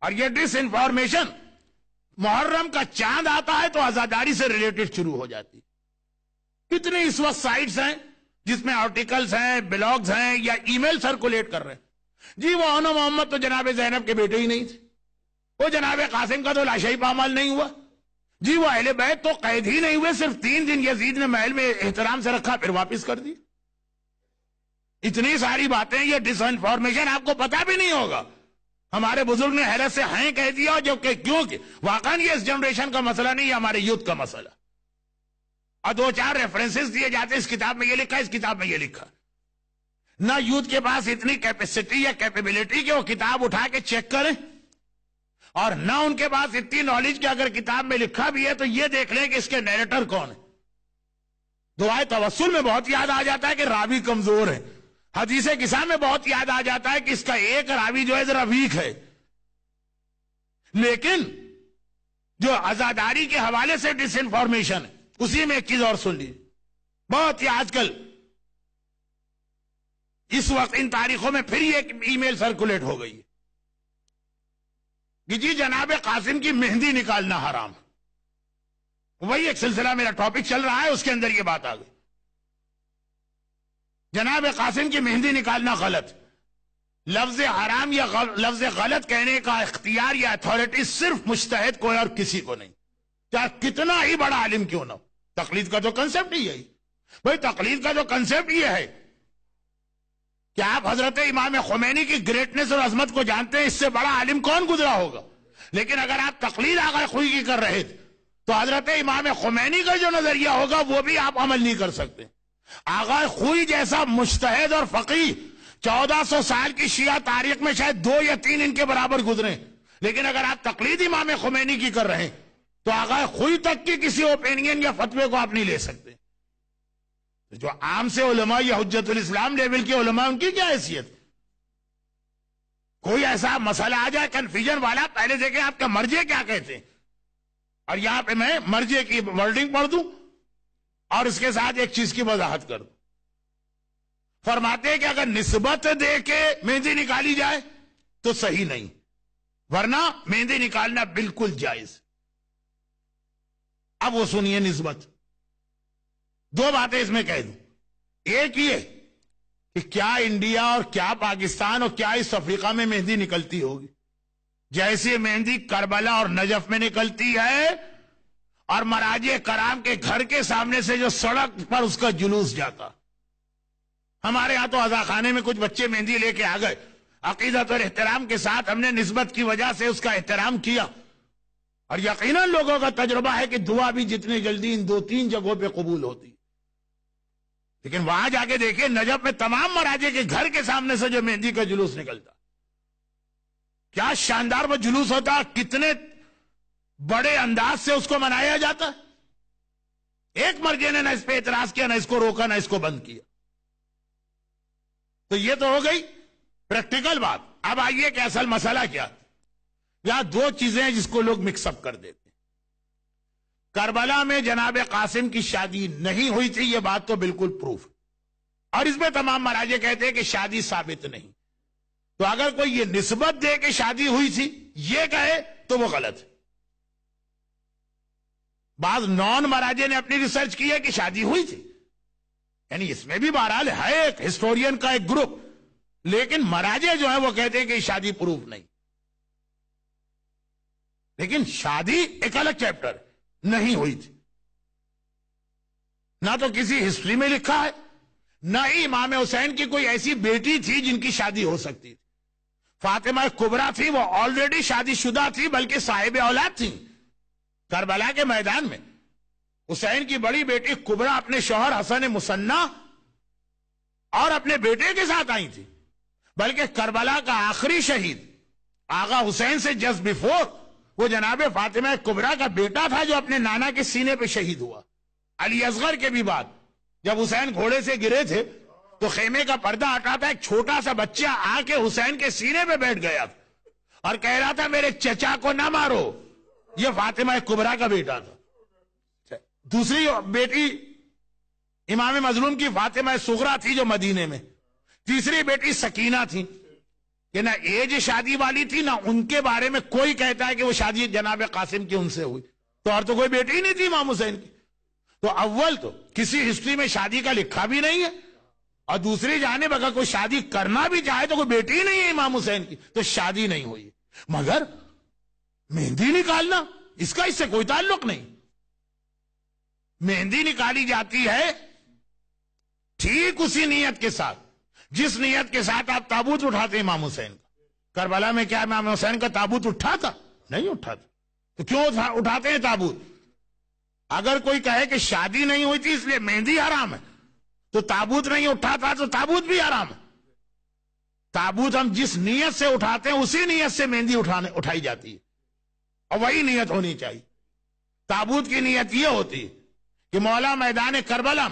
اور یہ ڈس انفارمیشن محرم کا چاند آتا ہے تو عزاداری سے ریلیٹڈ شروع ہو جاتی. کتنی اس وقت سائٹس ہیں جس میں آرٹیکلز ہیں، بلاگز ہیں یا ای میل سرکولیٹ کر رہے ہیں. جی وہ آنا محمد تو جناب زینب کے بیٹے ہی نہیں تھے، وہ جناب قاسم کا تو لاشعی پامال نہیں ہوا. جی وہ اہل بیت تو قید ہی نہیں ہوئے، صرف 3 دن یزید نے محل میں احترام سے رکھا پھر واپس کر دی. اتنی ساری باتیں، یہ ڈس انفارمیشن آپ کو پتا بھی نہیں ہوگا. ہمارے بزرگ نے حیرت سے ہائیں کہہ دیا، جو کہ کیونکہ واقعا یہ اس جنریشن کا مسئلہ نہیں، یہ ہمارے یوتھ کا مسئلہ. اور 2-4 ریفرنسز دیے جاتے، اس کتاب میں یہ لکھا، اس کتاب میں یہ لکھا. نہ یوتھ کے پاس اتنی کیپیسٹی یا کیپیبلٹی کہ وہ کتاب اٹھا کے چیک کریں، اور نہ ان کے پاس اتنی نالج کہ اگر کتاب میں لکھا بھی ہے تو یہ دیکھ لیں کہ اس کے نیریٹر کون ہے. دعائے توسل میں بہت یاد آ جاتا ہے کہ راوی کمزور ہے. حدیث کسا میں بہت یاد آ جاتا ہے کہ اس کا ایک راوی جو ہے ذرا ویک ہے. لیکن جو عزاداری کے حوالے سے ڈس انفارمیشن ہے، اسی میں ایک چیز اور سن لیجیے. بہت ہی آج کل اس وقت ان تاریخوں میں پھر ایک ای میل سرکولیٹ ہو گئی ہے کہ جی جناب قاسم کی مہندی نکالنا حرام. وہی ایک سلسلہ میرا ٹاپک چل رہا ہے، اس کے اندر یہ بات آ گئی. جناب قاسم کی مہندی نکالنا غلط. لفظ حرام یا لفظ غلط کہنے کا اختیار یا اتھارٹی صرف مجتہد کو ہے اور کسی کو نہیں، چاہے کتنا ہی بڑا عالم کیوں نہ ہو. تقلید کا جو کنسپٹ ہی ہے بھائی، تقلید کا جو کنسپٹ یہ ہے کہ آپ حضرت امام خمینی کی گریٹنس اور عظمت کو جانتے ہیں، اس سے بڑا عالم کون گزرا ہوگا. لیکن اگر آپ تقلید آغا خوئی کی کر رہے تھے تو حضرت امام خمینی کا جو نظریہ ہوگا وہ بھی آپ عمل نہیں کر سکتے. آغا خوئی جیسا مجتہد اور فقیہ 1400 سال کی شیعہ تاریخ میں شاید 2 یا 3 ان کے برابر گزرے. لیکن اگر آپ تقلید امام خمینی کی کر رہے ہیں تو آغا خوئی تک کی کسی اوپینین یا فتوے کو آپ نہیں لے سکتے. جو عام سے علماء یا حجت الاسلام لیول کے علماء، ان کی کیا حیثیت؟ کوئی ایسا مسئلہ آ جائے کنفیوژن والا، پہلے دیکھیں آپ کا مرجع کیا کہتے ہیں. اور یہاں پہ میں مرجع کی ورڈنگ پڑھ دوں اور اس کے ساتھ ایک چیز کی وضاحت کر دوں. فرماتے ہیں کہ اگر نسبت دے کے مہندی نکالی جائے تو صحیح نہیں، ورنہ مہندی نکالنا بالکل جائز. اب وہ سنیے نسبت. 2 باتیں اس میں کہہ دوں. ایک یہ کہ کیا انڈیا اور کیا پاکستان اور کیا اس افریقہ میں مہندی نکلتی ہوگی جیسے مہندی کربلا اور نجف میں نکلتی ہے، اور مراجع کرام کے گھر کے سامنے سے جو سڑک پر اس کا جلوس جاتا. ہمارے ہاں تو عزاخانے میں کچھ بچے مہندی لے کے آ گئے، عقیدت اور احترام کے ساتھ ہم نے نسبت کی وجہ سے اس کا احترام کیا، اور یقیناً لوگوں کا تجربہ ہے کہ دعا بھی جتنی جلدی ان 2-3 جگہوں پہ قبول ہوتی. لیکن وہاں جا کے دیکھیں نجف میں تمام مراجع کے گھر کے سامنے سے جو مہندی کا جلوس نکلتا، کیا شاندار وہ جلوس ہوتا، کتنے بڑے انداز سے اس کو منایا جاتا. ایک مرجع نے نہ اس پہ اعتراض کیا، نہ اس کو روکا، نہ اس کو بند کیا. تو یہ تو ہو گئی پریکٹیکل بات. اب آئیے کہ اصل مسئلہ کیا. یہاں 2 چیزیں ہیں جس کو لوگ مکس اپ کر دیتے ہیں. کربلا میں جناب قاسم کی شادی نہیں ہوئی تھی، یہ بات تو بالکل پروف، اور اس میں تمام مراجع کہتے ہیں کہ شادی ثابت نہیں. تو اگر کوئی یہ نسبت دے کہ شادی ہوئی تھی یہ کہے تو وہ غلط ہے. بعض نان مراجع نے اپنی ریسرچ کی ہے کہ شادی ہوئی تھی، یعنی اس میں بھی بہرحال ہے ایک ہسٹورین کا ایک گروپ، لیکن مراجع جو ہے وہ کہتے ہیں کہ شادی پروف نہیں. لیکن شادی ایک الگ چیپٹر نہیں ہوئی تھی. نہ تو کسی ہسٹری میں لکھا ہے، نہ ہی امام حسین کی کوئی ایسی بیٹی تھی جن کی شادی ہو سکتی تھی. فاطمہ کبریٰ تھی، وہ آلریڈی شادی شدہ تھی، بلکہ صاحب اولاد تھی. کربلا کے میدان میں حسین کی بڑی بیٹی کبریٰ اپنے شوہر حسن مثنی اور اپنے بیٹے کے ساتھ آئی تھی. بلکہ کربلا کا آخری شہید آغا حسین سے جسٹ بیفور وہ جناب فاطمہ کبریٰ کا بیٹا تھا جو اپنے نانا کے سینے پہ شہید ہوا. علی اصغر کے بھی بعد جب حسین گھوڑے سے گرے تھے تو خیمے کا پردہ ہٹا تھا، ایک چھوٹا سا بچہ آ کے حسین کے سینے پہ بیٹھ گیا اور کہہ رہا تھا میرے چچا کو نہ مارو. یہ فاطمہ کبریٰ کا بیٹا تھا. دوسری بیٹی امام مظلوم کی فاطمہ صغریٰ تھی جو مدینے میں. تیسری بیٹی سکینہ تھی. کہ نہ ایج شادی والی تھی، نہ ان کے بارے میں کوئی کہتا ہے کہ وہ شادی جناب قاسم کی ان سے ہوئی، تو اور تو کوئی بیٹی ہی نہیں تھی امام حسین کی. تو اول تو کسی ہسٹری میں شادی کا لکھا بھی نہیں ہے، اور دوسری جانب اگر کوئی شادی کرنا بھی چاہے تو کوئی بیٹی ہی نہیں ہے امام حسین کی، تو شادی نہیں ہوئی. مگر مہندی نکالنا اس کا اس سے کوئی تعلق نہیں. مہندی نکالی جاتی ہے ٹھیک اسی نیت کے ساتھ جس نیت کے ساتھ آپ تابوت اٹھاتے ہیں امام حسین کا. کربلا میں کیا امام حسین کا تابوت اٹھا تھا؟ نہیں اٹھا تھا. تو کیوں اٹھاتے ہیں تابوت؟ اگر کوئی کہے کہ شادی نہیں ہوئی تھی اس لیے مہندی حرام ہے، تو تابوت نہیں اٹھا تھا تو تابوت بھی حرام ہے. تابوت ہم جس نیت سے اٹھاتے ہیں اسی نیت سے مہندی اٹھائی جاتی ہے، اور وہی نیت ہونی چاہیے. تابوت کی نیت یہ ہوتی ہے کہ مولا میدان کربلا